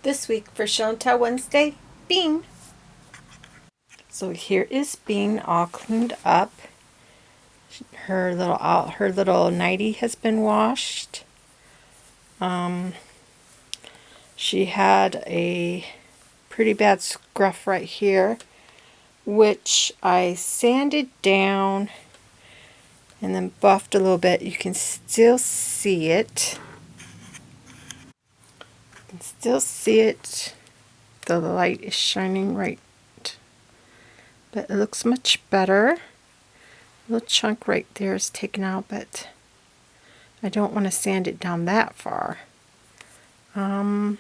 This week for Show and Tell Wednesday, Bean. So here is Bean all cleaned up. Her little nightie has been washed. She had a pretty bad scruff right here, which I sanded down and then buffed a little bit. You can still see it. The light is shining right, but it looks much better. Little chunk right there is taken out, but I don't want to sand it down that far. Her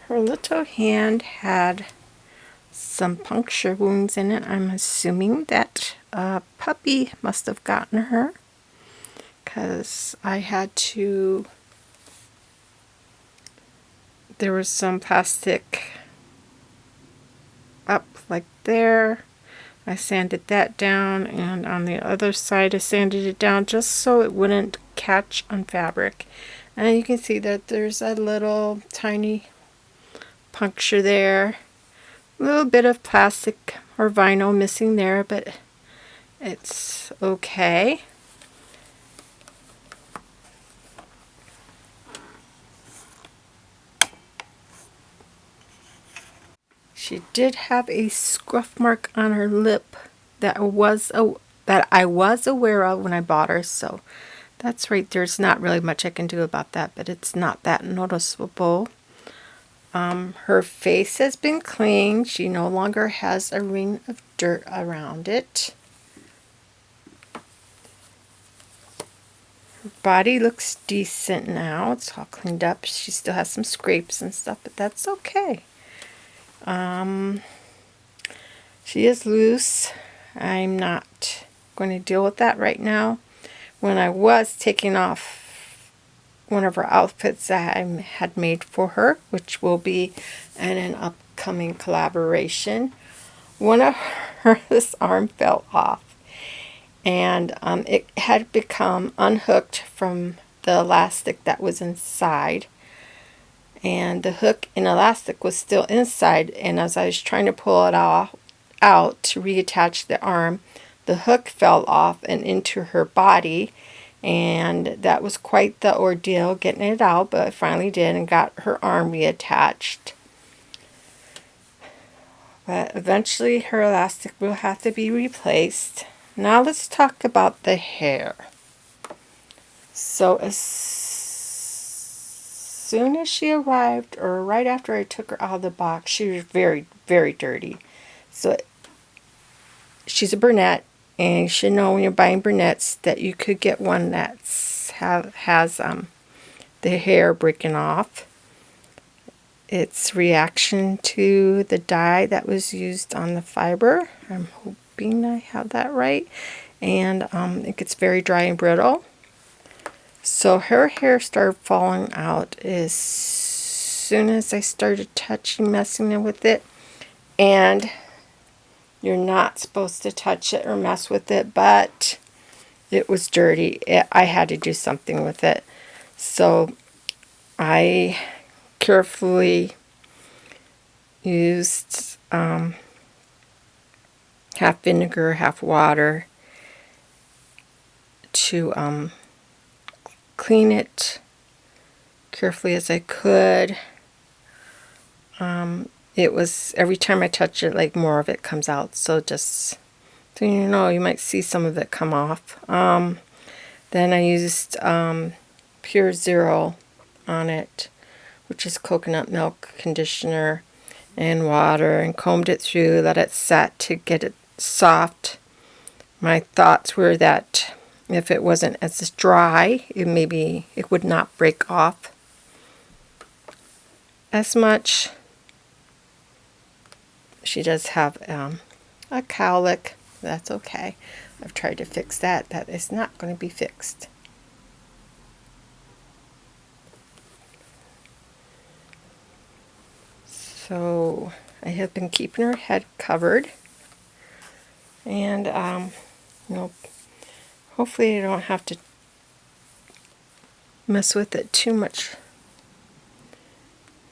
little hand had some puncture wounds in it. I'm assuming that a puppy must have gotten her, because I had to, there was some plastic up like there. I sanded that down, and on the other side I sanded it down just so it wouldn't catch on fabric. And you can see that there's a little tiny puncture there. A little bit of plastic or vinyl missing there, but it's okay. She did have a scruff mark on her lip that I was aware of when I bought her, so that's right. There's not really much I can do about that, but it's not that noticeable. Her face has been cleaned. She no longer has a ring of dirt around it. Her body looks decent now. It's all cleaned up. She still has some scrapes and stuff, but that's okay. She is loose. I'm not going to deal with that right now. When I was taking off one of her outfits that I had made for her, which will be in an upcoming collaboration, one of this arm fell off, and it had become unhooked from the elastic that was inside, and the hook and elastic was still inside, and as I was trying to pull it out to reattach the arm, the hook fell off and into her body, and that was quite the ordeal getting it out, but I finally did and got her arm reattached. But eventually her elastic will have to be replaced. Now let's talk about the hair. So as soon as she arrived, or right after I took her out of the box, she was very, very dirty. So she's a brunette, and you should know when you're buying brunettes that you could get one that's has the hair breaking off. It's reaction to the dye that was used on the fiber. I'm hoping I have that right. And it gets very dry and brittle. So her hair started falling out as soon as I started messing with it. And you're not supposed to touch it or mess with it, but it was dirty. I had to do something with it. So I carefully used half vinegar, half water to clean it carefully as I could. It was, every time I touch it, like more of it comes out. So just so you know, you might see some of it come off. Then I used Pure Zero on it, which is coconut milk conditioner and water, and combed it through, let it set to get it soft. My thoughts were that if it wasn't as dry, it would not break off as much. She does have a cowlick. That's okay. I've tried to fix that. That is not going to be fixed. So I have been keeping her head covered, and hopefully I don't have to mess with it too much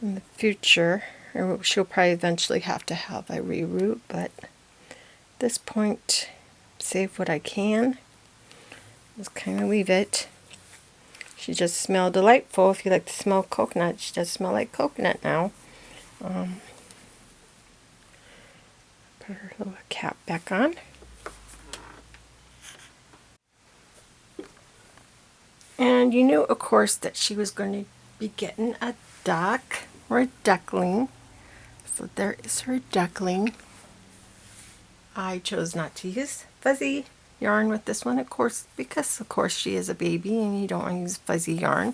in the future. Or she'll probably eventually have to have a reroot, but at this point, save what I can. Just kind of leave it. She just smelled delightful. If you like to smell coconut, she does smell like coconut now. Put her little cap back on. And you knew, of course, that she was going to be getting a duck or a duckling. So there is her duckling. I chose not to use fuzzy yarn with this one, of course, because of course she is a baby and you don't want to use fuzzy yarn.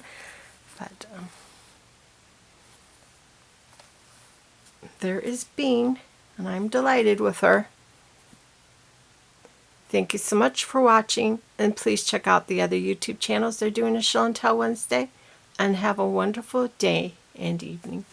But there is Bean, and I'm delighted with her. Thank you so much for watching, and please check out the other YouTube channels. They're doing a show and tell Wednesday, and have a wonderful day and evening.